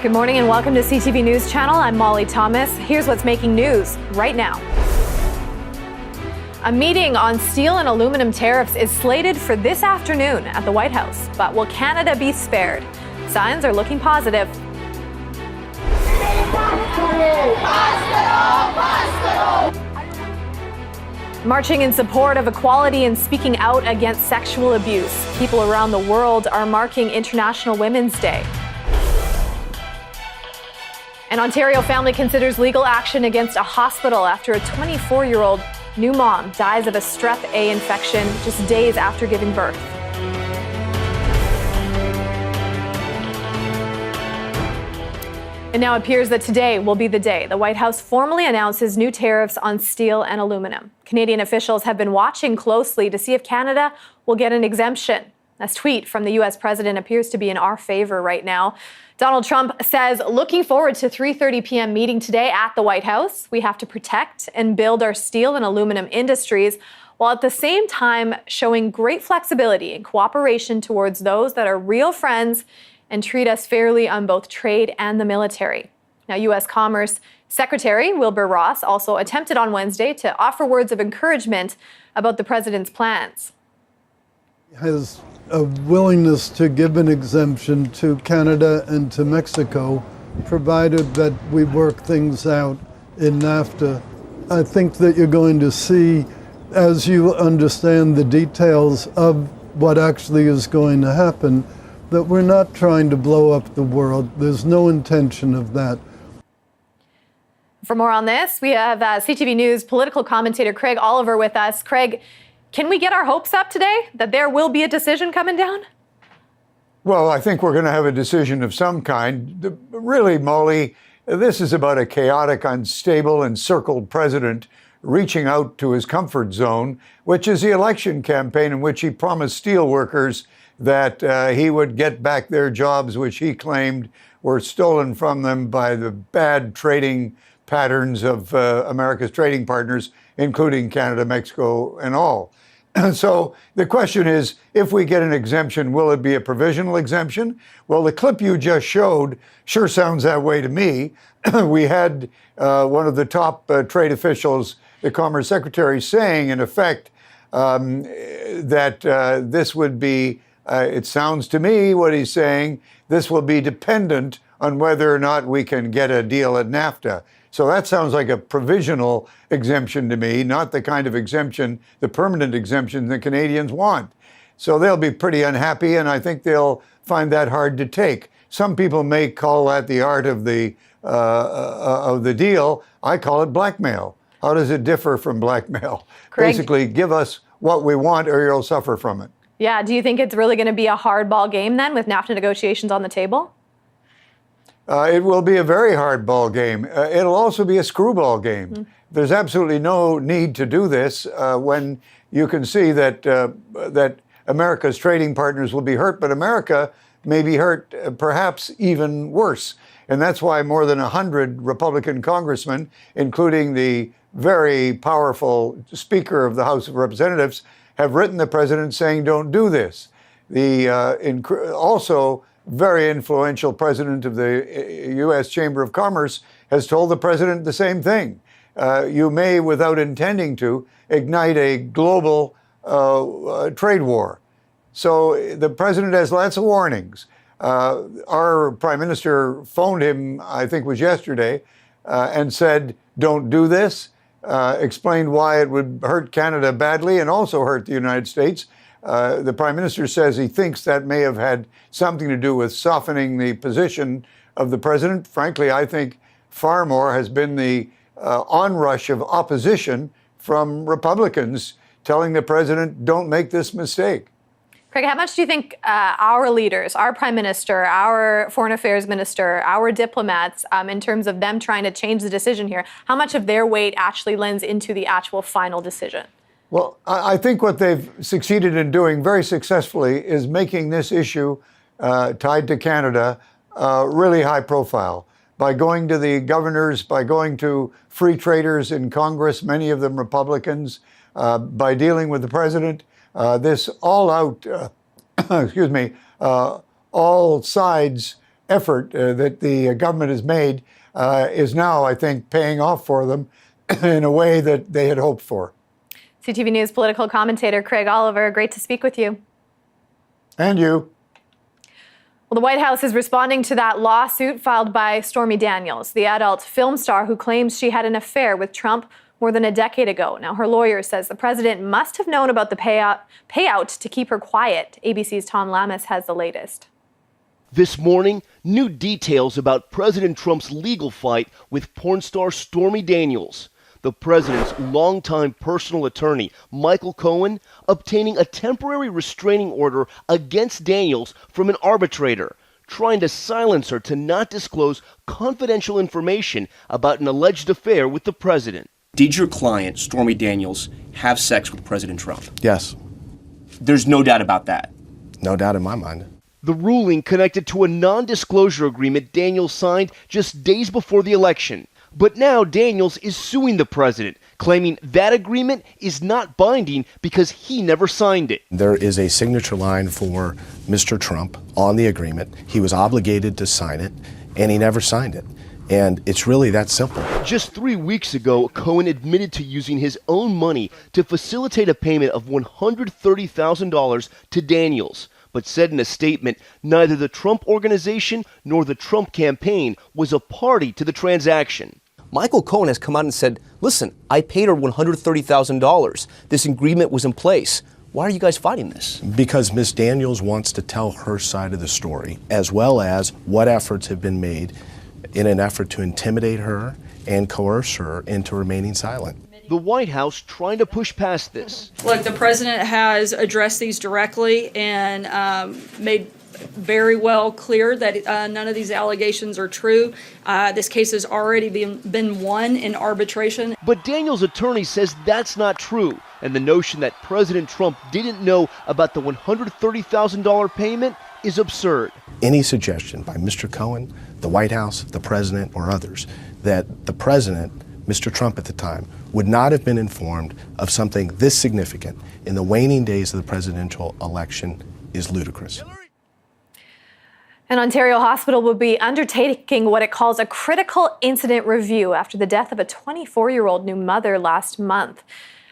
Good morning and welcome to CTV News Channel. I'm Molly Thomas. Here's what's making news right now. A meeting on steel and aluminum tariffs is slated for this afternoon at the White House. But will Canada be spared? Signs are looking positive. Marching in support of equality and speaking out against sexual abuse. People around the world are marking International Women's Day. An Ontario family considers legal action against a hospital after a 24-year-old new mom dies of a strep A infection just days after giving birth. It now appears that today will be the day the White House formally announces new tariffs on steel and aluminum. Canadian officials have been watching closely to see if Canada will get an exemption. This tweet from the U.S. president appears to be in our favor right now. Donald Trump says, looking forward to 3:30 p.m. meeting today at the White House. We have to protect and build our steel and aluminum industries, while at the same time showing great flexibility and cooperation towards those that are real friends and treat us fairly on both trade and the military. Now, U.S. Commerce Secretary Wilbur Ross also attempted on Wednesday to offer words of encouragement about the president's plans. Has a willingness to give an exemption to Canada and to Mexico, provided that we work things out in NAFTA. I think that you're going to see, as you understand the details of what actually is going to happen, that we're not trying to blow up the world. There's no intention of that. For more on this, we have CTV News political commentator Craig Oliver with us. Craig, can we get our hopes up today that there will be a decision coming down? Well, I think we're going to have a decision of some kind. Really, Molly, this is about a chaotic, unstable, encircled president reaching out to his comfort zone, which is the election campaign in which he promised steel workers that he would get back their jobs, which he claimed were stolen from them by the bad trading patterns of America's trading partners, including Canada, Mexico, and all. So the question is, if we get an exemption, will it be a provisional exemption? Well, the clip you just showed sure sounds that way to me. We had one of the top trade officials, the Commerce Secretary, saying, in effect, that this would be, it sounds to me what he's saying, this will be dependent on whether or not we can get a deal at NAFTA. So that sounds like a provisional exemption to me, not the kind of exemption, the permanent exemption the Canadians want. So they'll be pretty unhappy, and I think they'll find that hard to take. Some people may call that the art of the deal. I call it blackmail. How does it differ from blackmail? Craig, basically, give us what we want or you'll suffer from it. Yeah, do you think it's really going to be a hardball game then with NAFTA negotiations on the table? It will be a very hard ball game. It'll also be a screwball game. Mm-hmm. There's absolutely no need to do this when you can see that that America's trading partners will be hurt, but America may be hurt perhaps even worse. And that's why more than 100 Republican congressmen, including the very powerful Speaker of the House of Representatives, have written the president saying, don't do this. The also very influential president of the U.S. Chamber of Commerce has told the president the same thing. You may, without intending to, ignite a global trade war. So the president has lots of warnings. Our prime minister phoned him, I think it was yesterday, and said, don't do this, explained why it would hurt Canada badly and also hurt the United States. The prime minister says he thinks that may have had something to do with softening the position of the president. Frankly, I think far more has been the onrush of opposition from Republicans telling the president, don't make this mistake. Craig, how much do you think our leaders, our prime minister, our foreign affairs minister, our diplomats, in terms of them trying to change the decision here, how much of their weight actually lends into the actual final decision? Well, I think what they've succeeded in doing very successfully is making this issue tied to Canada really high profile. By going to the governors, by going to free traders in Congress, many of them Republicans, by dealing with the president, this all-out, all sides effort that the government has made is now, I think, paying off for them in a way that they had hoped for. CTV News political commentator Craig Oliver, great to speak with you. And you. Well, the White House is responding to that lawsuit filed by Stormy Daniels, the adult film star who claims she had an affair with Trump more than a decade ago. Now, her lawyer says the president must have known about the payout to keep her quiet. ABC's Tom Lamis has the latest. This morning, new details about President Trump's legal fight with porn star Stormy Daniels. The president's longtime personal attorney, Michael Cohen, obtaining a temporary restraining order against Daniels from an arbitrator, trying to silence her to not disclose confidential information about an alleged affair with the president. Did your client, Stormy Daniels, have sex with President Trump? Yes. There's no doubt about that. No doubt in my mind. The ruling connected to a non-disclosure agreement Daniels signed just days before the election. But now Daniels is suing the president, claiming that agreement is not binding because he never signed it. There is a signature line for Mr. Trump on the agreement. He was obligated to sign it, and he never signed it. And it's really that simple. Just 3 weeks ago, Cohen admitted to using his own money to facilitate a payment of $130,000 to Daniels, but said in a statement neither the Trump Organization nor the Trump campaign was a party to the transaction. Michael Cohen has come out and said, listen, I paid her $130,000. This agreement was in place. Why are you guys fighting this? Because Ms. Daniels wants to tell her side of the story, as well as what efforts have been made in an effort to intimidate her and coerce her into remaining silent. The White House trying to push past this. Look, the president has addressed these directly and made very well clear that none of these allegations are true. This case has already been won in arbitration. But Daniels' attorney says that's not true, and the notion that President Trump didn't know about the $130,000 payment is absurd. Any suggestion by Mr. Cohen, the White House, the president, or others that the president, Mr. Trump at the time, would not have been informed of something this significant in the waning days of the presidential election is ludicrous. An Ontario hospital will be undertaking what it calls a critical incident review after the death of a 24-year-old new mother last month.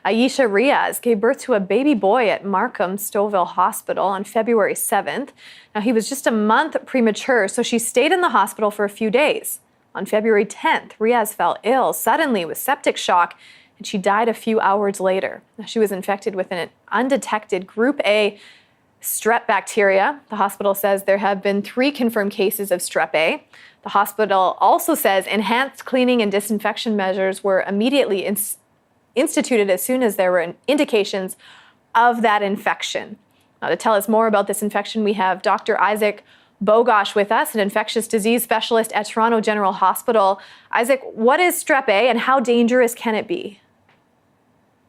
Aisha Riaz gave birth to a baby boy at Markham Stouffville Hospital on February 7th. Now, he was just a month premature, so she stayed in the hospital for a few days. On February 10th, Riaz fell ill suddenly with septic shock, and she died a few hours later. Now, she was infected with an undetected Group A strep bacteria. The hospital says there have been 3 confirmed cases of strep A. The hospital also says enhanced cleaning and disinfection measures were immediately instituted as soon as there were indications of that infection. Now, to tell us more about this infection, we have Dr. Isaac Bogosh with us, an infectious disease specialist at Toronto General Hospital. Isaac, what is strep A and how dangerous can it be?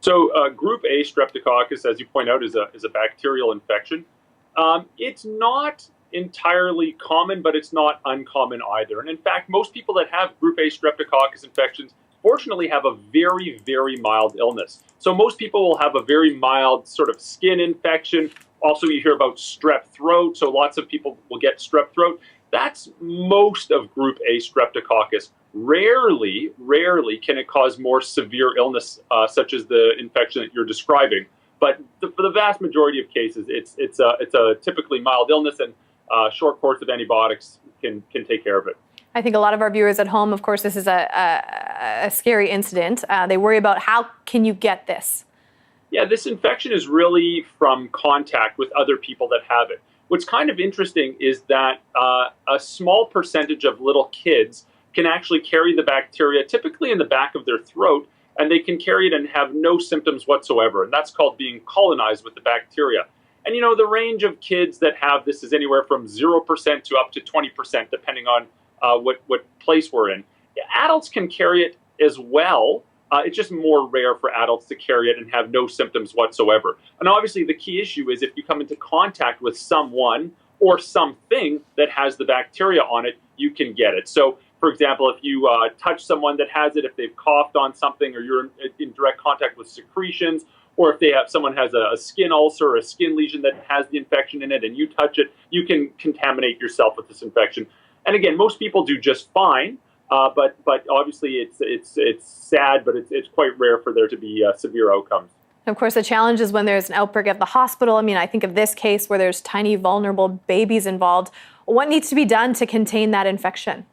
So Group A streptococcus, as you point out, is a bacterial infection. It's not entirely common, but it's not uncommon either. And in fact, most people that have Group A streptococcus infections fortunately have a very, very mild illness. So most people will have a very mild sort of skin infection. Also, you hear about strep throat. So lots of people will get strep throat. That's most of Group A streptococcus. Rarely can it cause more severe illness, such as the infection that you're describing. But for the vast majority of cases, it's a typically mild illness, and a short course of antibiotics can take care of it. I think a lot of our viewers at home, of course, this is a scary incident. They worry about how can you get this? Yeah, this infection is really from contact with other people that have it. What's kind of interesting is that a small percentage of little kids can actually carry the bacteria, typically in the back of their throat, and they can carry it and have no symptoms whatsoever. And that's called being colonized with the bacteria. And, you know, the range of kids that have this is anywhere from 0% to up to 20%, depending on what place we're in. Adults can carry it as well. It's just more rare for adults to carry it and have no symptoms whatsoever. And obviously the key issue is if you come into contact with someone or something that has the bacteria on it, you can get it. So, for example, if you touch someone that has it, if they've coughed on something or you're in direct contact with secretions, or if someone has a skin ulcer or a skin lesion that has the infection in it and you touch it, you can contaminate yourself with this infection. And again, most people do just fine. But obviously, it's sad, but it's quite rare for there to be severe outcomes. Of course, the challenge is when there's an outbreak at the hospital. I mean, I think of this case where there's tiny, vulnerable babies involved. What needs to be done to contain that infection?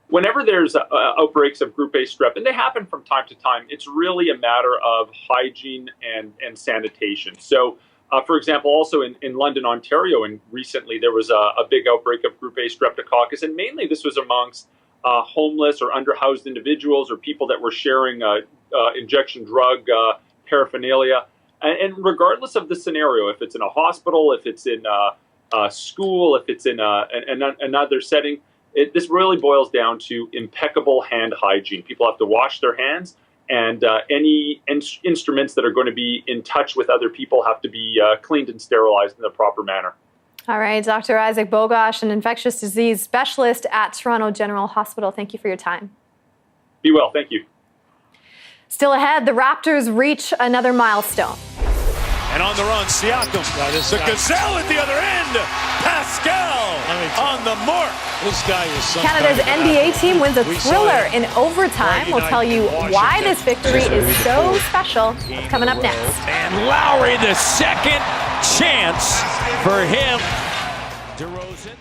Whenever there's outbreaks of Group A strep, and they happen from time to time, it's really a matter of hygiene and sanitation. So, for example, also in London, Ontario, and recently there was a big outbreak of Group A streptococcus, and mainly this was amongst homeless or underhoused individuals or people that were sharing injection drug paraphernalia. And regardless of the scenario, if it's in a hospital, if it's in a school, if it's in another setting, this really boils down to impeccable hand hygiene. People have to wash their hands, and any instruments that are going to be in touch with other people have to be cleaned and sterilized in the proper manner. All right, Dr. Isaac Bogosh, an infectious disease specialist at Toronto General Hospital. Thank you for your time. Be well. Thank you. Still ahead, the Raptors reach another milestone. And on the run, Siakam. The Gazelle at the other end. Pascal on the mark. This guy is Canada's NBA team wins a thriller in overtime. We'll tell you why this victory is so special. It's coming up next. And Lowry, the second chance for him. DeRozan.